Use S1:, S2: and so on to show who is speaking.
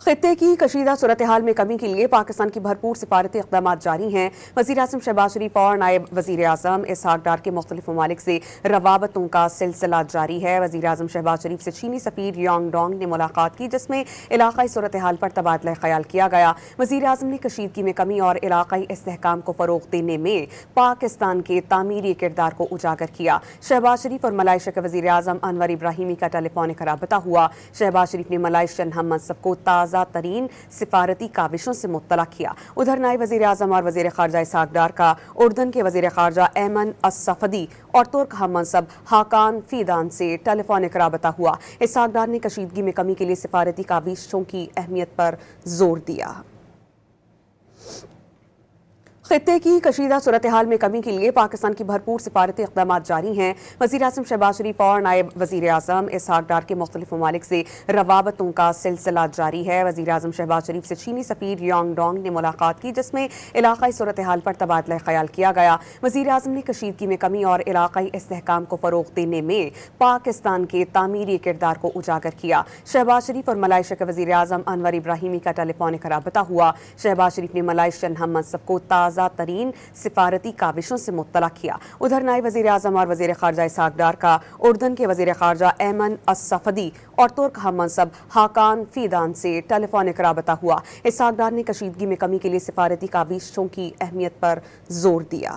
S1: खित्ते की कशीदा सूरत हाल में कमी के लिए पाकिस्तान की भरपूर सिफारती इक़दाम जारी हैं। वज़ीर-ए-आज़म शहबाज शरीफ और नायब वज़ीर-ए-आज़म इसहाक डार के मुख्तलिफ ममालिक से रवाबतों का सिलसिला जारी है। वज़ीर-ए-आज़म शहबाज शरीफ से चीनी सफ़ीर यांग डोंग ने मुलाकात की, जिसमें इलाक़ाई सूरत हाल पर तबादला ख्याल किया गया। वज़ीर-ए-आज़म ने कशीदगी में कमी और इलाक़ाई इस्तेहकाम को फ़रोग़ देने में पाकिस्तान के तामीरी किरदार को उजागर किया। शहबाज शरीफ और मलाइशिया के वज़ीर-ए-आज़म अनवर इब्राहिमी का टेलीफोनिक राबता हुआ। शहबाज शरीफ ने मलाइशियन हम मनसब को ताज़ा तरीन सिफारती काविशों से मुत्तला किया। उधर नायब वज़ीर-ए-आज़म और वज़ीर ख़ारजा इसहाक डार का उर्दन के वज़ीर ख़ारजा ऐमन अस-सफ़दी और तुर्क हम मनसब हाकान फ़ीदान से टेलीफोनिक राबता हुआ। इसहाक डार ने कशीदगी में कमी के लिए सिफारती काविशों की अहमियत पर जोर दिया। खित्ते की कशीदा सूरत हाल में कमी के लिए पाकिस्तान की भरपूर सिफारती इक़दाम जारी हैं। वज़ीर-ए-आज़म शहबाज शरीफ और नायब वज़ीर-ए-आज़म इसहाक डार के मुख्तलिफ ममालिक से रवाबतों का सिलसिला जारी है। वज़ीर-ए-आज़म शहबाज शरीफ से चीनी सफ़ीर यांग डोंग ने मुलाकात की, जिसमें इलाक़ाई सूरत हाल पर तबादला ख्याल किया गया। वज़ीर-ए-आज़म ने कशीदगी में कमी और इलाक़ाई इस्तेहकाम को फ़रोग़ देने में पाकिस्तान के तामीरी किरदार को उजागर किया। शहबाज शरीफ और मलाइशिया के वज़ीर-ए-आज़म अनवर इब्राहिमी का टेलीफोनिक राबता हुआ। शहबाज शरीफ ने मलाइशियन हम मनसब को ताज़ा तरीन सिफारती काविशों से मुत्तला किया। उधर नायब वज़ीर-ए-आज़म और वज़ीर ख़ारजा इसहाक डार का उर्दन के वज़ीर ख़ारजा ऐमन अस-सफ़दी और तुर्क हम मनसब हाकान फ़ीदान से टेलीफोनिक राबता हुआ। इसहाक डार ने कशीदगी में कमी के लिए सिफारती काविशों की अहमियत पर जोर दिया।